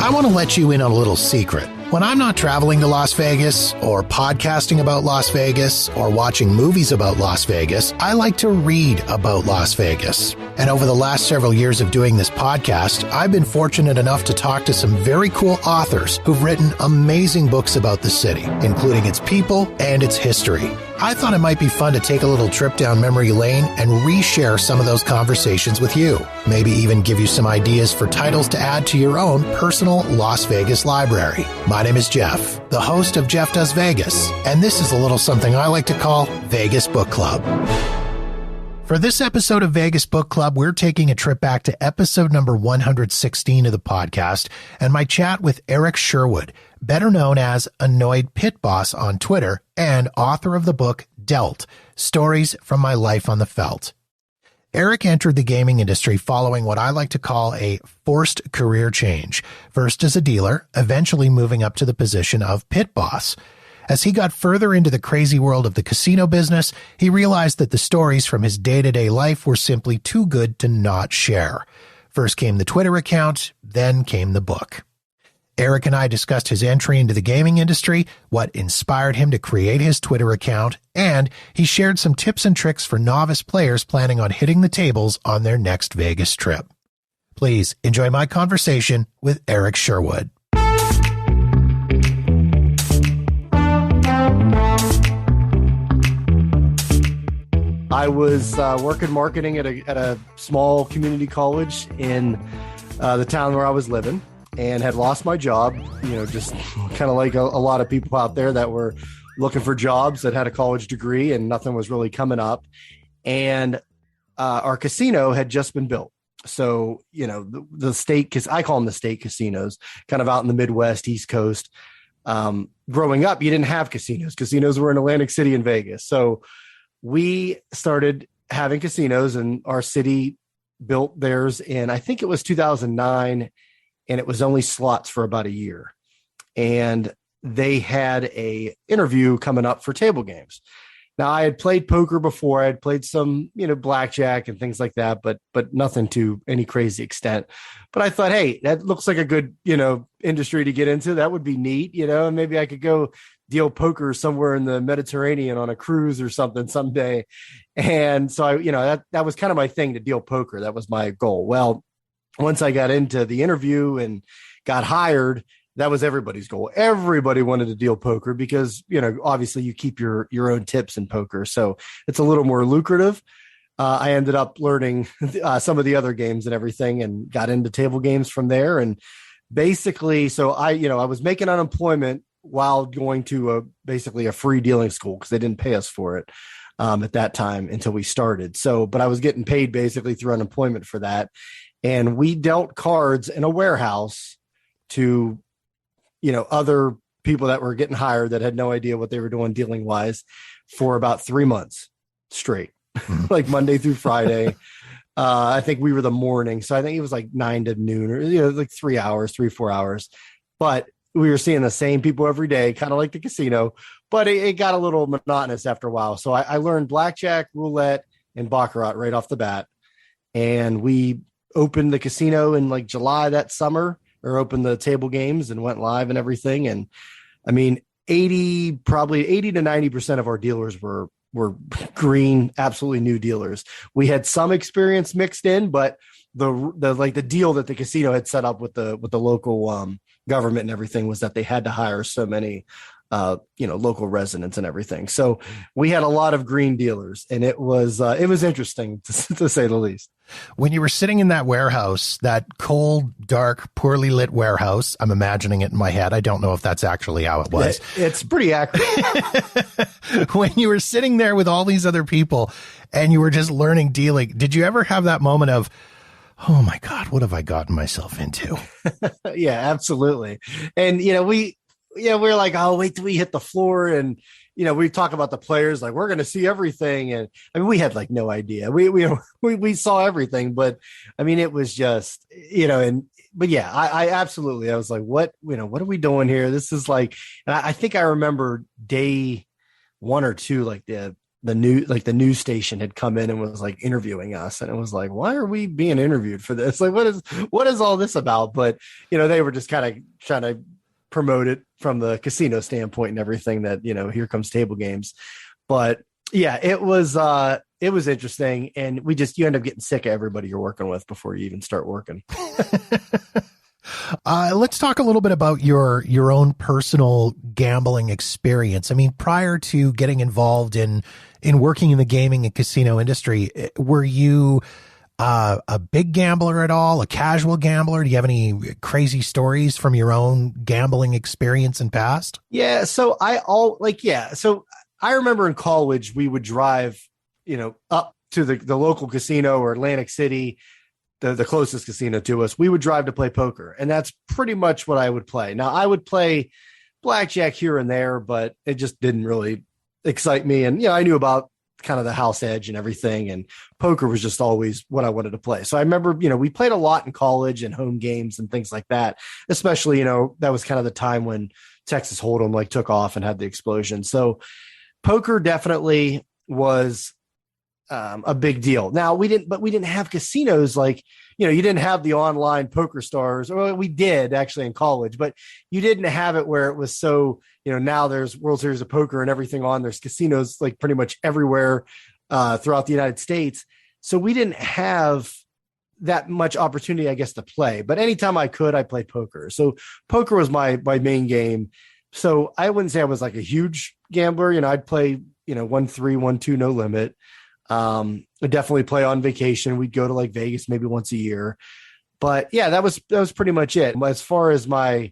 I want to let you in on a little secret. When I'm not traveling to Las Vegas, or podcasting about Las Vegas, or watching movies about Las Vegas, I like to read about Las Vegas. And over the last several years of doing this podcast, I've been fortunate enough to talk to some very cool authors who've written amazing books about the city, including its people and its history. I thought it might be fun to take a little trip down memory lane and reshare some of those conversations with you. Maybe even give you some ideas for titles to add to your own personal Las Vegas library. My name is Jeff, the host of Jeff Does Vegas, and this is a little something I like to call Vegas Book Club. For this episode of Vegas Book Club, we're taking a trip back to episode number 116 of the podcast and my chat with Eric Sherwood, better known as Annoyed Pit Boss on Twitter and author of the book Dealt, Stories from My Life on the Felt. Eric entered the gaming industry following what I like to call a forced career change, first as a dealer, eventually moving up to the position of pit boss. As he got further into the crazy world of the casino business, he realized that the stories from his day-to-day life were simply too good to not share. First came the Twitter account, then came the book. Eric and I discussed his entry into the gaming industry, what inspired him to create his Twitter account, and he shared some tips and tricks for novice players planning on hitting the tables on their next Vegas trip. Please enjoy my conversation with Eric Sherwood. I was working marketing at a small community college in the town where I was living, and had lost my job, just kind of like a lot of people out there that were looking for jobs that had a college degree and nothing was really coming up. And our casino had just been built. So, the state, because I call them the state casinos, kind of out in the Midwest, East Coast. Growing up, you didn't have casinos. Casinos were in Atlantic City and Vegas. So we started having casinos, and our city built theirs in, I think it was 2009, and it was only slots for about a year. And they had a interview coming up for table games. Now, I had played poker before. I had played some, blackjack and things like that, but nothing to any crazy extent. But I thought, hey, that looks like a good, industry to get into. That would be neat, and maybe I could go deal poker somewhere in the Mediterranean on a cruise or something someday. And so I, that was kind of my thing, to deal poker. That was my goal. Well, once I got into the interview and got hired, that was everybody's goal. Everybody wanted to deal poker because, obviously you keep your own tips in poker. So it's a little more lucrative. I ended up learning some of the other games and everything, and got into table games from there. And basically, so I was making unemployment while going to basically a free dealing school, because they didn't pay us for it at that time until we started. So, but I was getting paid basically through unemployment for that. And we dealt cards in a warehouse to, other people that were getting hired that had no idea what they were doing dealing wise, for about 3 months straight, like Monday through Friday. I think we were the morning. So I think it was like 9 to noon, or, like 3 hours, 4 hours. But we were seeing the same people every day, kind of like the casino, but it got a little monotonous after a while. So I learned blackjack, roulette, and baccarat right off the bat. And we opened the casino in like July that summer, or opened the table games and went live and everything. And I mean, probably 80 to 90% of our dealers were green, absolutely new dealers. We had some experience mixed in, but the deal that the casino had set up with the local government and everything was that they had to hire so many local residents and everything. So we had a lot of green dealers, and it was interesting to say the least. When you were sitting in that warehouse, that cold, dark, poorly lit warehouse, I'm imagining it in my head. I don't know if that's actually how it was. It's pretty accurate. When you were sitting there with all these other people and you were just learning dealing, did you ever have that moment of, oh my God, what have I gotten myself into? Yeah, absolutely. And, we're like, oh, wait till we hit the floor. And, we talk about the players, like, we're going to see everything. And I mean, we had like no idea. We saw everything, but I mean, it was just, but yeah, I absolutely, I was like, what are we doing here? This is like, and I think I remember day 1 or 2, like the the news station had come in and was like interviewing us, and it was like, why are we being interviewed for this? Like, what is all this about? But they were just kind of trying to promote it from the casino standpoint and everything, that here comes table games. But yeah, it was interesting, and you end up getting sick of everybody you're working with before you even start working. Let's talk a little bit about your own personal gambling experience. I mean, prior to getting involved in working in the gaming and casino industry, were you a big gambler at all? A casual gambler? Do you have any crazy stories from your own gambling experience in past? Yeah. So So I remember in college, we would drive, up to the local casino or Atlantic City, the closest casino to us. We would drive to play poker, and that's pretty much what I would play. Now, I would play blackjack here and there, but it just didn't really excite me. And, I knew about kind of the house edge and everything, and poker was just always what I wanted to play. So I remember, we played a lot in college and home games and things like that, especially, that was kind of the time when Texas Hold'em like took off and had the explosion. So poker definitely was a big deal. Now we didn't have casinos like, you didn't have the online Poker Stars, or we did actually in college, but you didn't have it where it was so, now there's World Series of Poker and everything on. There's casinos like pretty much everywhere throughout the United States. So we didn't have that much opportunity, I guess, to play. But anytime I could, I played poker. So poker was my main game. So I wouldn't say I was like a huge gambler. I'd play, 1-3, 1-2, no limit. I definitely play on vacation. We'd go to like Vegas maybe once a year, but yeah, that was pretty much it. As far as my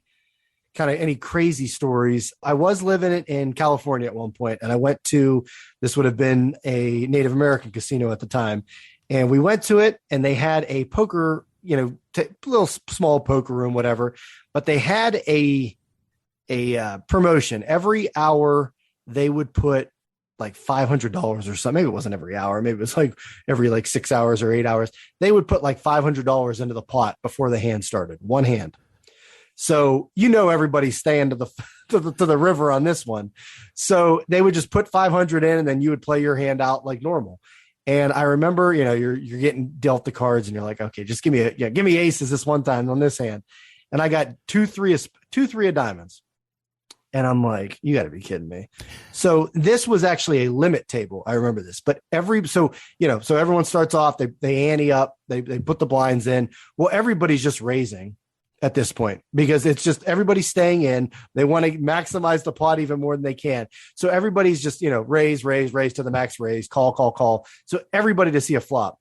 kind of any crazy stories, I was living in California at one point, and I went to, this would have been a Native American casino at the time. And we went to it, and they had a poker, little small poker room, whatever, but they had a promotion every hour. They would put like $500 or something. Maybe it wasn't every hour. Maybe it was like every like 6 hours or 8 hours. They would put like $500 into the pot before the hand started, one hand. So, everybody's staying to the river on this one. So they would just put 500 in, and then you would play your hand out like normal. And I remember, you're getting dealt the cards, and you're like, okay, just give me aces this one time on this hand. And I got 2-3 of diamonds. And I'm like, you got to be kidding me. So this was actually a limit table. I remember this, but so everyone starts off, they ante up, they put the blinds in. Well, everybody's just raising at this point, because it's just everybody's staying in. They want to maximize the pot even more than they can. So everybody's just, raise to the max raise, call. So everybody to see a flop.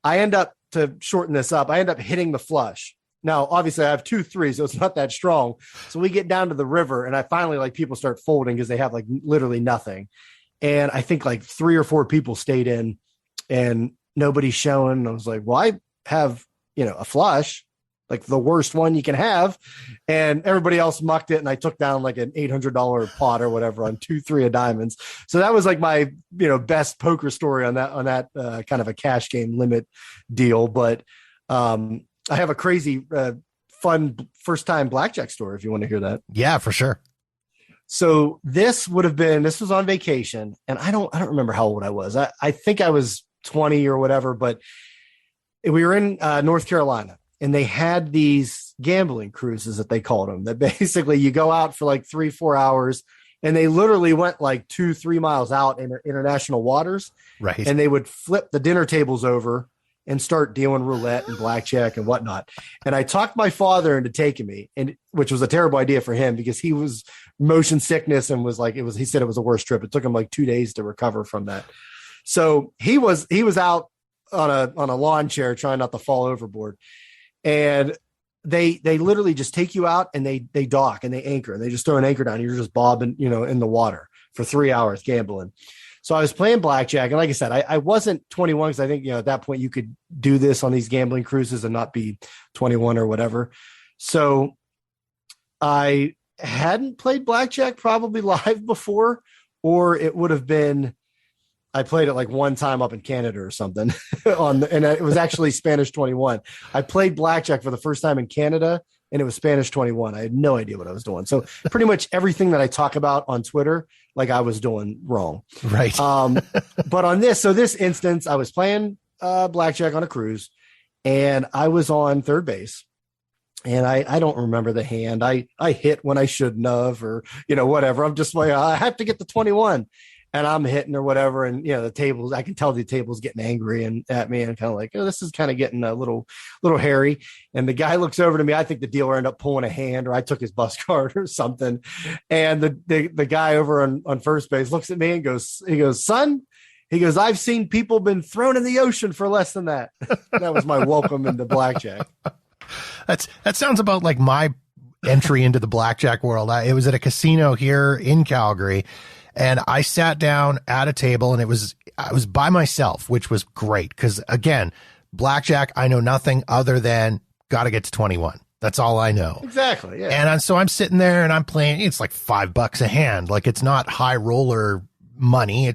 To shorten this up, I end up hitting the flush. Now, obviously, I have 2-3, so it's not that strong. So we get down to the river, and I finally people start folding because they have like literally nothing. And I think like 3 or 4 people stayed in, and nobody's showing. I was like, well, I have a flush, like the worst one you can have, and everybody else mucked it, and I took down like an $800 pot or whatever on 2-3 of diamonds. So that was like my best poker story on that kind of a cash game limit deal, but. I have a crazy, fun first-time blackjack story if you want to hear that. Yeah, for sure. So this was on vacation, and I don't remember how old I was. I think I was 20 or whatever, but we were in North Carolina, and they had these gambling cruises that they called them, that basically you go out for like 3-4 hours, and they literally went like 2-3 miles out in international waters. Right. And they would flip the dinner tables over and start dealing roulette and blackjack and whatnot. And I talked my father into taking me, which was a terrible idea for him because he was motion sickness and he said it was the worst trip. It took him like 2 days to recover from that. So he was out on a lawn chair trying not to fall overboard. And they literally just take you out, and they dock and they anchor, and they just throw an anchor down. You're just bobbing, in the water for 3 hours gambling. So I was playing blackjack, and like I said, I wasn't 21 because I think at that point you could do this on these gambling cruises and not be 21 or whatever. So I hadn't played blackjack probably live before, or it would have been I played it like one time up in Canada or something and it was actually Spanish 21. I played blackjack for the first time in Canada and it was Spanish 21. I had no idea what I was doing. So pretty much everything that I talk about on Twitter, like I was doing wrong. Right. But on this instance, I was playing blackjack on a cruise, and I was on third base. And I don't remember the hand. I hit when I shouldn't have, or, whatever. I'm just like, I have to get the 21, and I'm hitting or whatever. And, the tables, I can tell the table's getting angry and at me, and kind of like, this is kind of getting a little hairy. And the guy looks over to me. I think the dealer ended up pulling a hand, or I took his bus card or something. And the guy over on first base looks at me and goes, son, he goes, I've seen people been thrown in the ocean for less than that. That was my welcome into blackjack. That sounds about like my entry into the blackjack world. It was at a casino here in Calgary, and I sat down at a table, and I was by myself, which was great because, again, blackjack, I know nothing other than got to get to 21. That's all I know. Exactly. Yeah. And so I'm sitting there and I'm playing. It's like $5 a hand. Like, it's not high roller money.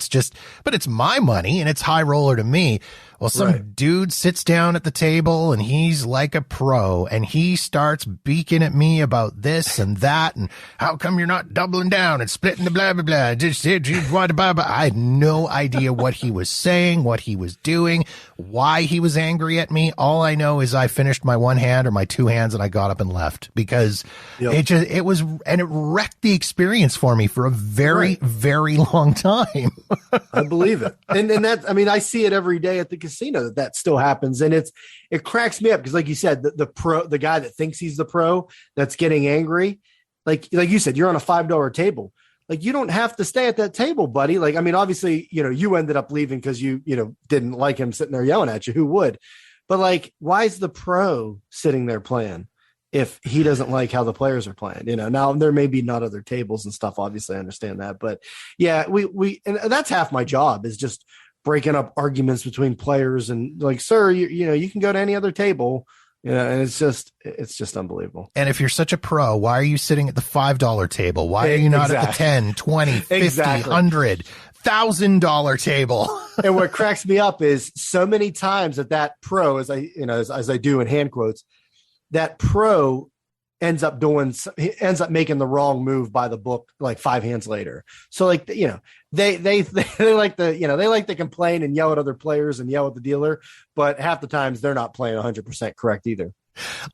But it's my money, and it's high roller to me. Well, some dude sits down at the table, and he's like a pro, and he starts beaking at me about this and that, and how come you're not doubling down and splitting the blah, blah, blah. I had no idea what he was saying, what he was doing, why he was angry at me. All I know is I finished my one hand or my two hands, and I got up and left because it wrecked the experience for me for a very, very long time. I believe it. And that, I mean, I see it every day at the casino that still happens, and it cracks me up because, like you said, the guy that thinks he's the pro that's getting angry, like you said, you're on a $5 table. Like, you don't have to stay at that table, buddy. Like, I mean, obviously, you ended up leaving because you didn't like him sitting there yelling at you. Who would? But like, why is the pro sitting there playing if he doesn't like how the players are playing? Now there may be not other tables and stuff. Obviously, I understand that, but yeah, we and that's half my job, is just breaking up arguments between players, and like, sir, you can go to any other table, and it's just unbelievable. And if you're such a pro, why are you sitting at the $5 table? Why are you not at the 10, 20, 50, $100, $1,000 table? And what cracks me up is so many times that pro, as I do in hand quotes, that pro ends up making the wrong move by the book like 5 hands later. So like, they like to complain and yell at other players and yell at the dealer, but half the times they're not playing 100% correct either.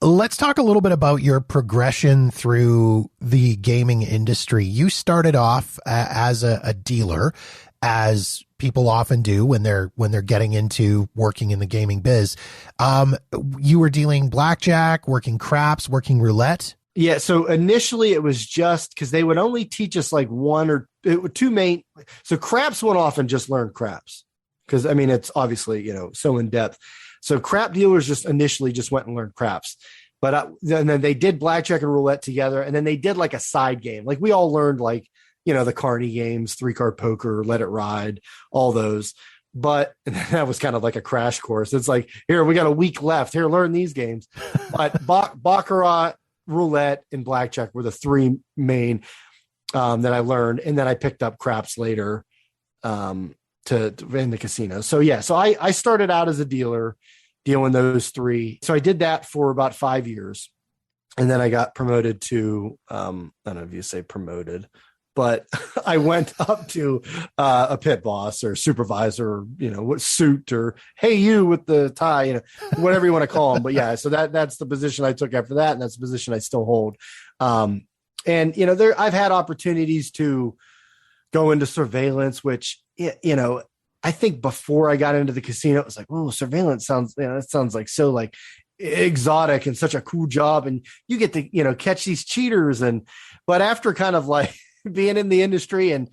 Let's talk a little bit about your progression through the gaming industry. You started off as a dealer, as people often do when they're getting into working in the gaming biz. You were dealing blackjack, working craps, working roulette. Yeah. So initially it was just because they would only teach us like one or two main. So craps went off and just learned craps because, I mean, it's obviously, so in depth. So crap dealers just initially just went and learned craps. But then they did blackjack and roulette together. And then they did like a side game. Like, we all learned like, the Carney games, 3-card poker, Let It Ride, all those. But that was kind of like a crash course. It's like, here, we got a week left. Here, learn these games. But Baccarat, roulette, and blackjack were the three main that I learned. And then I picked up craps later to in the casino. So, yeah. So I started out as a dealer dealing those three. So I did that for about 5 years. And then I got promoted to, I don't know if you say promoted, but I went up to a pit boss or supervisor, what suit, or hey, you with the tie, whatever you want to call them. But yeah, so that's the position I took after that. And that's the position I still hold. And, I've had opportunities to go into surveillance, which, I think before I got into the casino, it was like, oh, surveillance sounds, that sounds like so like exotic and such a cool job. And you get to, catch these cheaters. But after kind of like being in the industry and,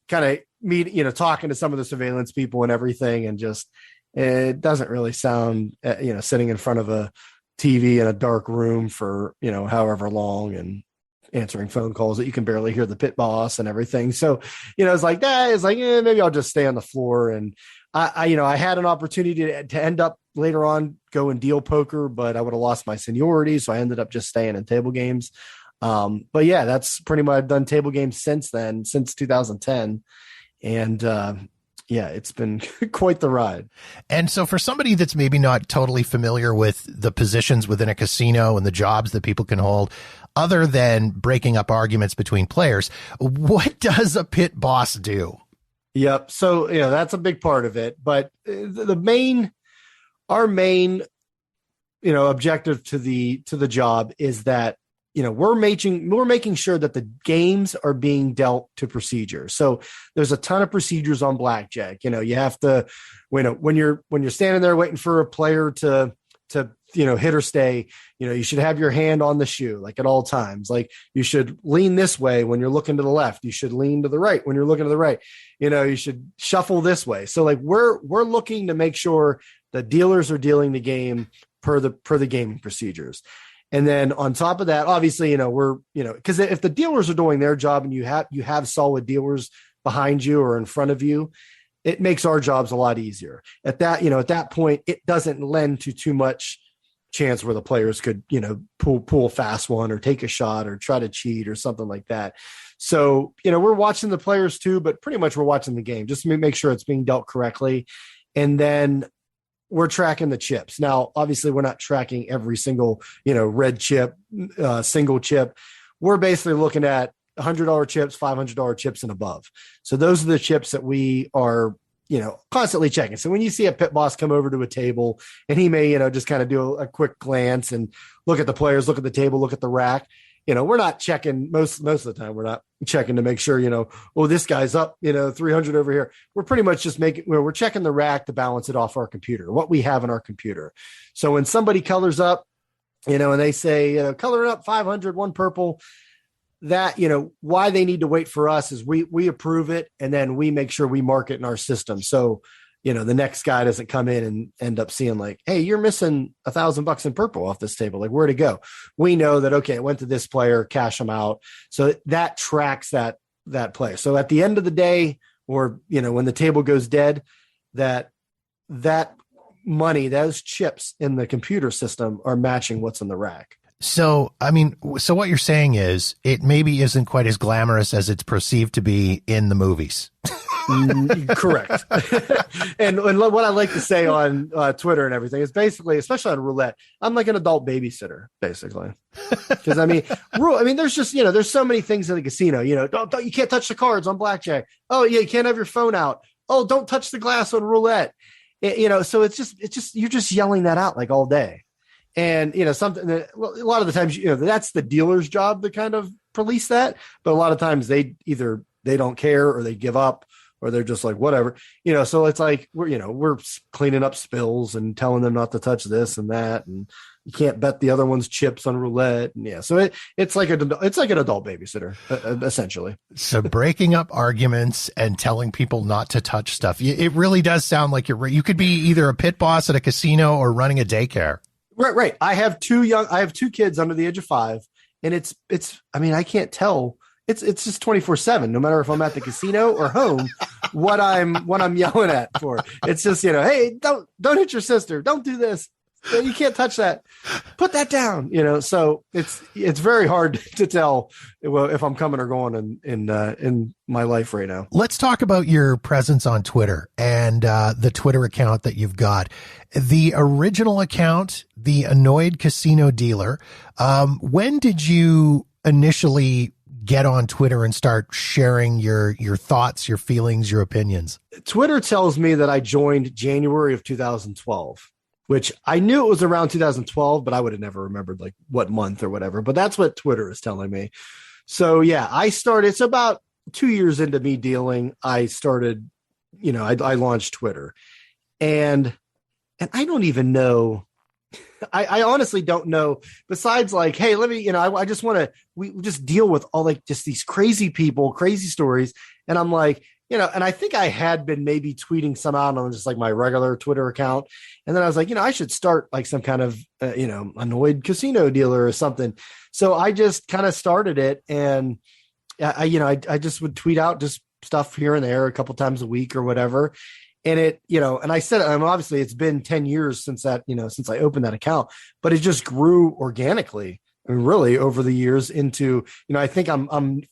kind of talking to some of the surveillance people and everything, and just, it doesn't really sound, sitting in front of a TV in a dark room for, however long and answering phone calls that you can barely hear the pit boss and everything. So, it's like that. It's like, maybe I'll just stay on the floor. And I had an opportunity to end up later on go and deal poker, but I would have lost my seniority. So I ended up just staying in table games. But yeah, that's pretty much, I've done table games since then, since 2010. And, Yeah, it's been quite the ride. And so for somebody that's maybe not totally familiar with the positions within a casino and the jobs that people can hold, other than breaking up arguments between players, what does a pit boss do? Yep. So, that's a big part of it. But our main, objective to the job is that, we're making sure that the games are being dealt to procedure. So there's a ton of procedures on blackjack. You have to, when you're standing there waiting for a player to hit or stay, you should have your hand on the shoe, like at all times. Like you should lean this way when you're looking to the left. You should lean to the right when you're looking to the right. You should shuffle this way. So like we're looking to make sure the dealers are dealing the game per the gaming procedures. And then on top of that, obviously, because if the dealers are doing their job and you have solid dealers behind you or in front of you, it makes our jobs a lot easier. At that point, it doesn't lend to too much chance where the players could, pull a fast one or take a shot or try to cheat or something like that. So, we're watching the players too, but pretty much we're watching the game just to make sure it's being dealt correctly. And then we're tracking the chips. Now, obviously we're not tracking every single, red chip, single chip. We're basically looking at $100 chips, $500 chips and above. So those are the chips that we are, constantly checking. So when you see a pit boss come over to a table and he may, just kind of do a quick glance and look at the players, look at the table, look at the rack, we're not checking most of the time. We're not checking to make sure, this guy's up, 300 over here. We're pretty much just we're checking the rack to balance it off our computer, what we have in our computer. So when somebody colors up, and they say, color up 500, one purple, that, why they need to wait for us is we approve it and then we make sure we mark it in our system. So, the next guy doesn't come in and end up seeing like, hey, you're missing $1,000 in purple off this table. Like, where'd it go? We know that, okay, it went to this player, cash them out. So that tracks that player. So at the end of the day, or, when the table goes dead, that money, those chips in the computer system are matching what's in the rack. So, so what you're saying is it maybe isn't quite as glamorous as it's perceived to be in the movies. Correct. and what I like to say on Twitter and everything is basically, especially on roulette, I'm like an adult babysitter, basically. Because there's just, there's so many things in the casino, don't you can't touch the cards on blackjack. Oh yeah, you can't have your phone out. Oh, don't touch the glass on roulette. So it's just you're just yelling that out like all day. And, something that, a lot of the times, that's the dealer's job to kind of police that. But a lot of times they don't care or they give up or they're just like, whatever, so it's like, we're cleaning up spills and telling them not to touch this and that. And you can't bet the other one's chips on roulette. And so it's like an adult babysitter, essentially. So breaking up arguments and telling people not to touch stuff. It really does sound like you could be either a pit boss at a casino or running a daycare. Right. I have two kids under the age of 5 and it's, I can't tell. It's just 24/7, no matter if I'm at the casino or home, what I'm yelling at for. It's just, hey, don't hit your sister. Don't do this. You can't touch that. Put that down. So it's very hard to tell if I'm coming or going in my life right now. Let's talk about your presence on Twitter and the Twitter account that you've got. The original account, the Annoyed Casino Dealer. When did you initially get on Twitter and start sharing your thoughts, your feelings, your opinions? Twitter tells me that I joined January of 2012. Which I knew it was around 2012, but I would have never remembered like what month or whatever. But that's what Twitter is telling me. So yeah, I started. It's about 2 years into me dealing. I started, I launched Twitter, and I don't even know. I honestly don't know. Besides, like, hey, let me, I just want to. We just deal with all like just these crazy people, crazy stories, and I'm like. And I think I had been maybe tweeting some out on just like my regular Twitter account. And then I was like, I should start like some kind of, Annoyed Casino Dealer or something. So I just kind of started it. And I just would tweet out just stuff here and there a couple times a week or whatever. And it, and I said, obviously it's been 10 years since that, since I opened that account, but it just grew organically. And really over the years into, I think I'm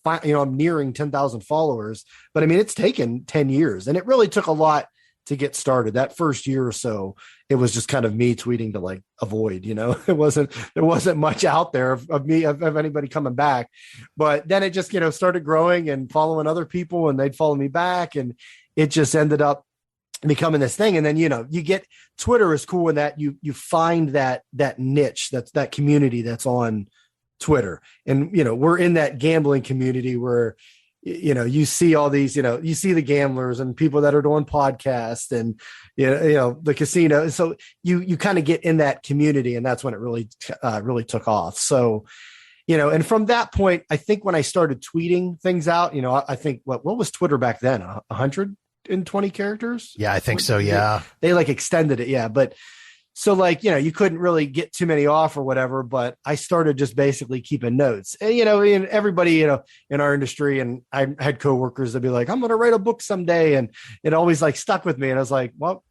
nearing 10,000 followers, but I mean, it's taken 10 years and it really took a lot to get started. That first year or so, it was just kind of me tweeting to like avoid, there wasn't much out there of me, of anybody coming back, but then it just, started growing and following other people and they'd follow me back. And it just ended up becoming this thing. And then, you get Twitter is cool in that you find that niche, that community that's on Twitter. And, we're in that gambling community where, you see all these, you see the gamblers and people that are doing podcasts and, the casino. So you kind of get in that community, and that's when it really took off. So, and from that point, I think when I started tweeting things out, I think what was Twitter back then? 120 characters? Yeah, I think so. Yeah. They like extended it. Yeah. But so like, you couldn't really get too many off or whatever, but I started just basically keeping notes and, and everybody, in our industry, and I had coworkers that'd be like, I'm going to write a book someday. And it always like stuck with me. And I was like, well,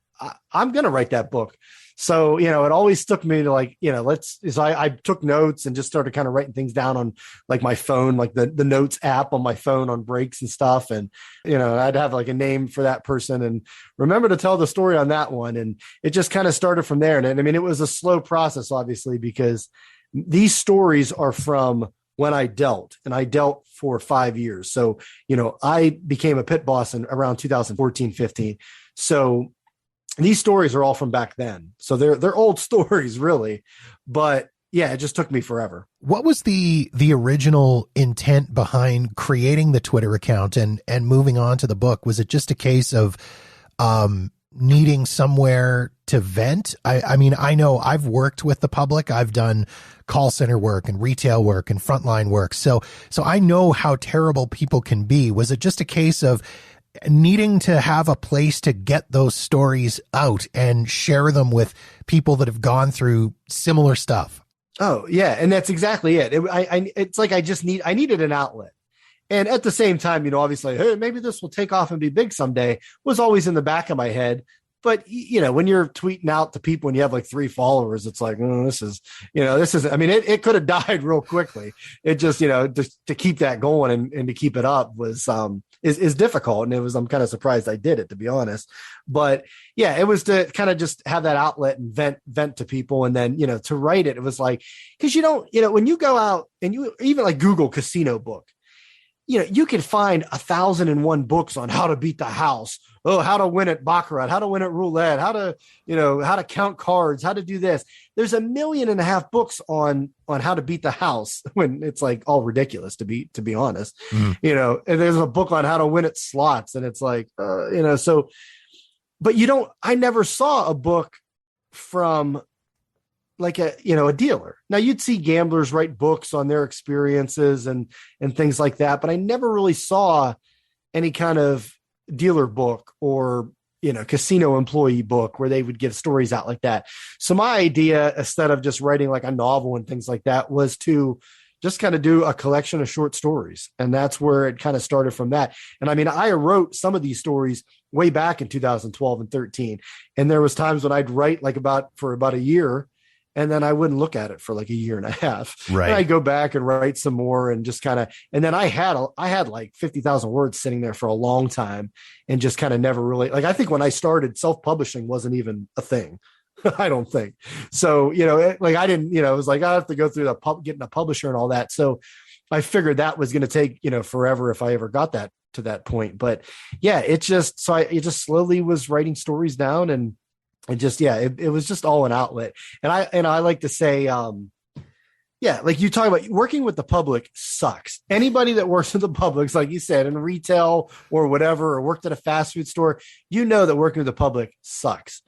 I'm going to write that book. So, it always took me to like, I took notes and just started kind of writing things down on like my phone, like the notes app on my phone on breaks and stuff. And, I'd have like a name for that person and remember to tell the story on that one. And it just kind of started from there. And I mean, it was a slow process, obviously, because these stories are from when I dealt, and I dealt for 5 years. So, I became a pit boss in around 2014, 15. So these stories are all from back then. So they're old stories really, but yeah, it just took me forever. What was the original intent behind creating the Twitter account and moving on to the book? Was it just a case of needing somewhere to vent? I mean, I know I've worked with the public. I've done call center work and retail work and frontline work. So I know how terrible people can be. Was it just a case of needing to have a place to get those stories out and share them with people that have gone through similar stuff? Oh yeah. And that's exactly it. It's like, I needed an outlet. And at the same time, obviously, hey, maybe this will take off and be big someday was always in the back of my head. But, when you're tweeting out to people and you have like 3 followers, it's like, this is, I mean, it could have died real quickly. It just, just to keep that going and to keep it up was, is difficult. And I'm kind of surprised I did it, to be honest. But yeah, it was to kind of just have that outlet and vent to people. And then, to write it, it was like, cause when you go out and you even like Google casino book, you can find 1,001 books on how to beat the house. Oh, how to win at baccarat, how to win at roulette, how to count cards, how to do this. There's 1.5 million books on how to beat the house when it's like all ridiculous to be honest. And there's a book on how to win at slots, and it's like, so, but I never saw a book from like a dealer. Now you'd see gamblers write books on their experiences and things like that, but I never really saw any kind of dealer book or, casino employee book where they would give stories out like that. So my idea, instead of just writing like a novel and things like that, was to just kind of do a collection of short stories. And that's where it kind of started from that. And I mean, I wrote some of these stories way back in 2012 and 13. And there was times when I'd write like for about a year, and then I wouldn't look at it for like 1.5 years. Right. And I'd go back and write some more and just kind of, and then I had like 50,000 words sitting there for a long time and just kind of never really, like, I think when I started, self-publishing wasn't even a thing. I don't think so. I didn't, it was like, I have to go through getting a publisher and all that. So I figured that was going to take, forever if I ever got that to that point. But yeah, it just slowly was writing stories down and just, yeah, it was just all an outlet. And I like to say, like you talk about working with the public sucks. Anybody that works with the public, like you said, in retail or whatever, or worked at a fast food store, that working with the public sucks.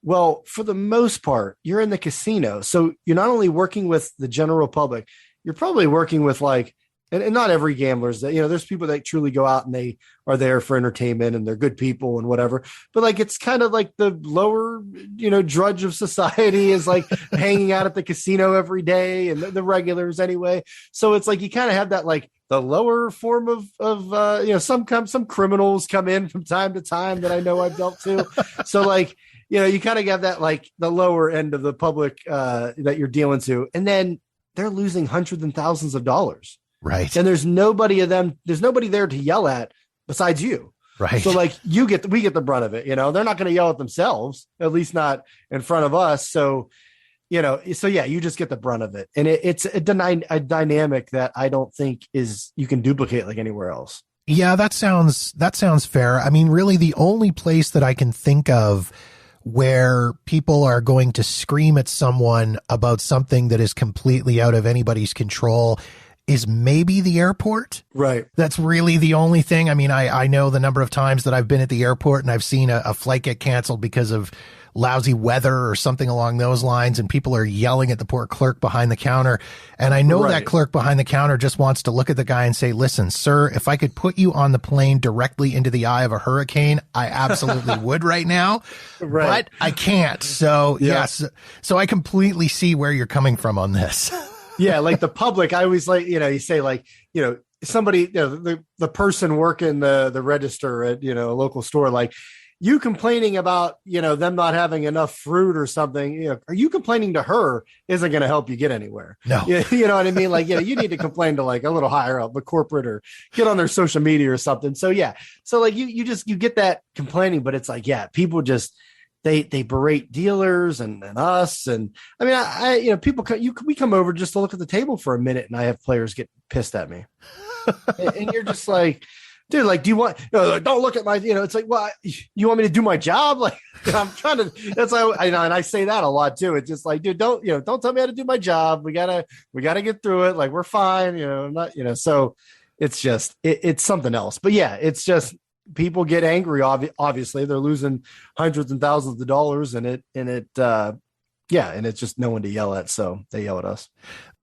Well, for the most part, you're in the casino. So you're not only working with the general public, you're probably working with like, and not every gambler's that, there's people that truly go out and they are there for entertainment and they're good people and whatever. But like, it's kind of like the lower, drudge of society is like hanging out at the casino every day, and the regulars anyway. So it's like, you kind of have that, like the lower form of some criminals come in from time to time that I know I've dealt to. So like, you kind of have that, like the lower end of the public that you're dealing to. And then they're losing hundreds and thousands of dollars. Right. And there's nobody there to yell at besides you. Right. So like we get the brunt of it, they're not going to yell at themselves, at least not in front of us. So, yeah, you just get the brunt of it. And it's a dynamic that I don't think you can duplicate like anywhere else. Yeah, that sounds fair. I mean, really the only place that I can think of where people are going to scream at someone about something that is completely out of anybody's control is maybe the airport. Right. That's really the only thing. I mean, I know the number of times that I've been at the airport and I've seen a flight get canceled because of lousy weather or something along those lines, and people are yelling at the poor clerk behind the counter. And I know that clerk behind the counter just wants to look at the guy and say, listen, sir, if I could put you on the plane directly into the eye of a hurricane, I absolutely would right now, but I can't. So yes. So I completely see where you're coming from on this. Yeah. Like the public, I always like, you say like, somebody, the person working the register at, a local store, like, you complaining about, them not having enough fruit or something, are you complaining to her isn't going to help you get anywhere. No. You know what I mean? Like, you need to complain to like a little higher up, the corporate, or get on their social media or something. So, yeah. So like you get that complaining, but it's like, yeah, people just, they berate dealers and us. And I mean, people, we come over just to look at the table for a minute and I have players get pissed at me and you're just like, dude, like, do you want, don't look at my, it's like, well, you want me to do my job? Like, I'm trying to, that's why and I say that a lot too. It's just like, dude, don't tell me how to do my job. We gotta get through it. Like, we're fine, so it's just, it's something else. But yeah, it's just, people get angry. Obviously they're losing hundreds and thousands of dollars and it's just no one to yell at. So they yell at us.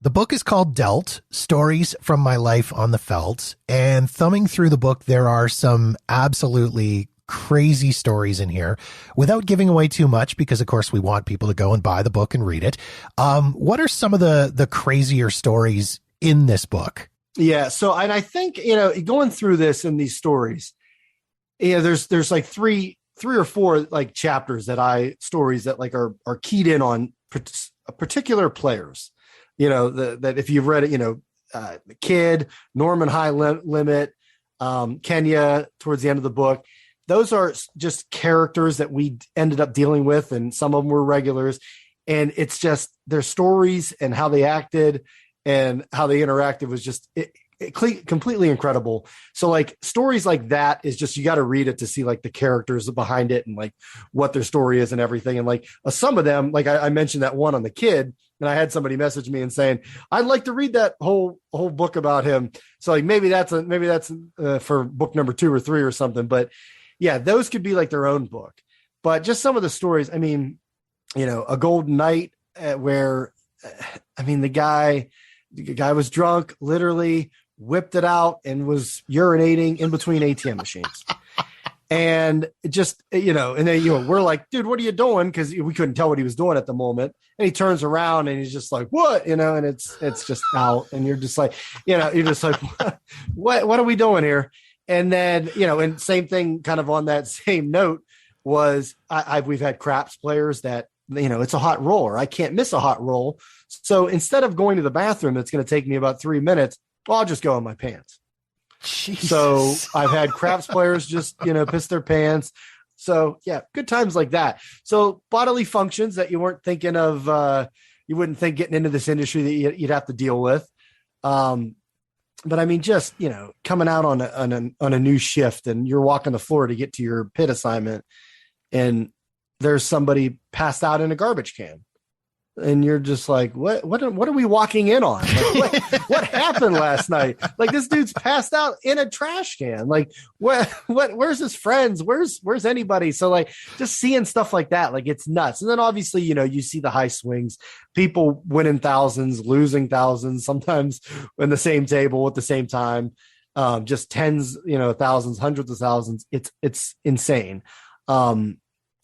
The book is called Dealt, Stories from My Life on the Felt. And thumbing through the book, there are some absolutely crazy stories in here without giving away too much, because of course we want people to go and buy the book and read it. What are some of the crazier stories in this book? Yeah. So, and I think, going through this in these stories, there's like three or four like chapters stories that like are keyed in on particular players. That if you've read it, the Kid, Norman High Limit, Kenya towards the end of the book, those are just characters that we ended up dealing with. And some of them were regulars, and it's just their stories and how they acted and how they interacted was just completely incredible. So like stories like that is just, you got to read it to see like the characters behind it and like what their story is and everything. And like some of them, like I mentioned that one on the Kid, and I had somebody message me and saying, I'd like to read that whole book about him. So like, maybe that's for book number 2 or 3 or something. But yeah, those could be like their own book. But just some of the stories, I mean, a Golden Night where, the guy was drunk, literally whipped it out and was urinating in between ATM machines. And just, and then, we're like, dude, what are you doing? Cause we couldn't tell what he was doing at the moment. And he turns around and he's just like, what, and it's just out. And you're just like, you're just like, what are we doing here? And then, and same thing kind of on that same note was we've had craps players that, it's a hot roll, or I can't miss a hot roll. So instead of going to the bathroom, that's going to take me about 3 minutes, well, I'll just go in my pants. Jesus. So I've had craps players just, piss their pants. So yeah, good times like that. So bodily functions that you weren't thinking of, you wouldn't think getting into this industry that you'd have to deal with. But I mean, just, coming out on a new shift and you're walking the floor to get to your pit assignment and there's somebody passed out in a garbage can. And you're just like, what are we walking in on? Like, what happened last night? Like, this dude's passed out in a trash can. Like, where's his friends? Where's anybody? So like, just seeing stuff like that, like, it's nuts. And then obviously, you see the high swings, people winning thousands, losing thousands, sometimes in the same table at the same time, just tens, thousands, hundreds of thousands. It's insane.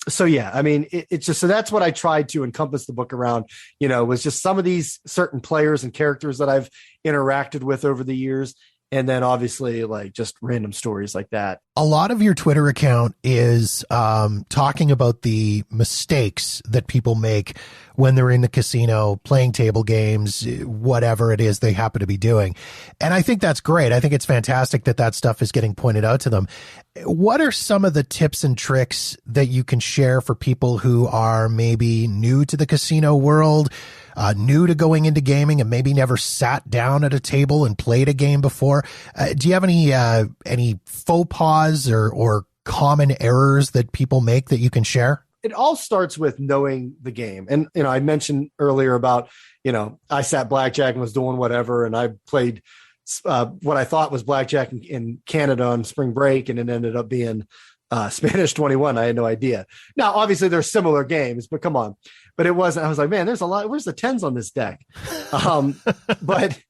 So yeah, I mean, it's just, so that's what I tried to encompass the book around, was just some of these certain players and characters that I've interacted with over the years. And then obviously like just random stories like that. A lot of your Twitter account is talking about the mistakes that people make when they're in the casino, playing table games, whatever it is they happen to be doing. And I think that's great. I think it's fantastic that that stuff is getting pointed out to them. What are some of the tips and tricks that you can share for people who are maybe new to the casino world, new to going into gaming, and maybe never sat down at a table and played a game before? Do you have any faux pas or common errors that people make that you can share? It all starts with knowing the game. And, I mentioned earlier about, I sat blackjack and was doing whatever. And I played what I thought was blackjack in Canada on spring break. And it ended up being Spanish 21. I had no idea. Now, obviously there's similar games, but come on. But it wasn't, I was like, man, there's a lot. Where's the tens on this deck? But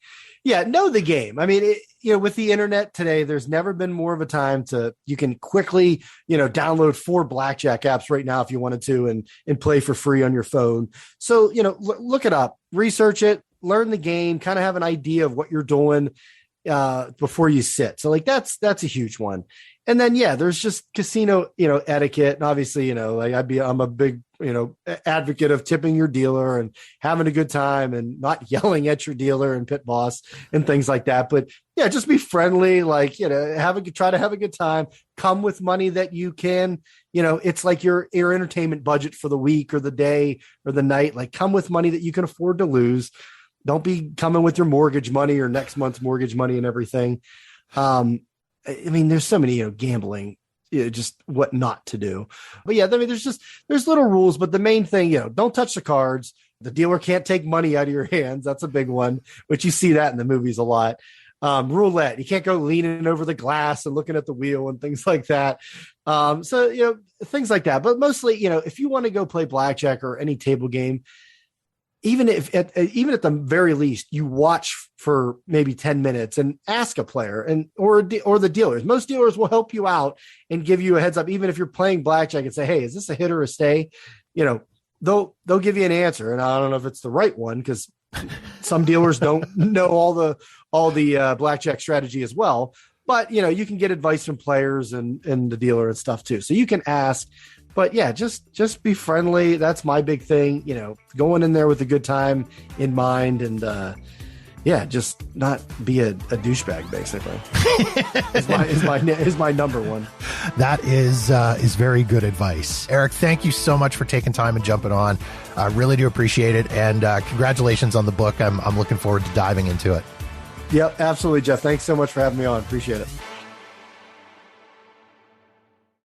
yeah, know the game. I mean, with the internet today, there's never been more of a time you can quickly, download 4 blackjack apps right now if you wanted to and play for free on your phone. So, look it up, research it, learn the game, kind of have an idea of what you're doing before you sit. So like, that's a huge one. And then, yeah, there's just casino, etiquette. And obviously, I'm a big, advocate of tipping your dealer and having a good time and not yelling at your dealer and pit boss and things like that. But yeah, just be friendly, try to have a good time, come with money that you can, it's like your entertainment budget for the week or the day or the night, like come with money that you can afford to lose. Don't be coming with your mortgage money or next month's mortgage money and everything. There's so many, gambling, just what not to do. But yeah, there's little rules, but the main thing, don't touch the cards. The dealer can't take money out of your hands. That's a big one, which you see that in the movies a lot. Roulette, you can't go leaning over the glass and looking at the wheel and things like that. So, things like that. But mostly, if you want to go play blackjack or any table game, even at the very least, you watch for maybe 10 minutes and ask a player or the dealers. Most dealers will help you out and give you a heads up. Even if you're playing blackjack and say, hey, is this a hit or a stay? They'll give you an answer. And I don't know if it's the right one because some dealers don't know all the blackjack strategy as well. But, you can get advice from players and the dealer and stuff too. So you can ask. But yeah, just be friendly. That's my big thing, going in there with a good time in mind and, just not be a douchebag, basically. is my number one. That is very good advice. Eric, thank you so much for taking time and jumping on. I really do appreciate it. And congratulations on the book. I'm looking forward to diving into it. Yep, absolutely, Jeff. Thanks so much for having me on. Appreciate it.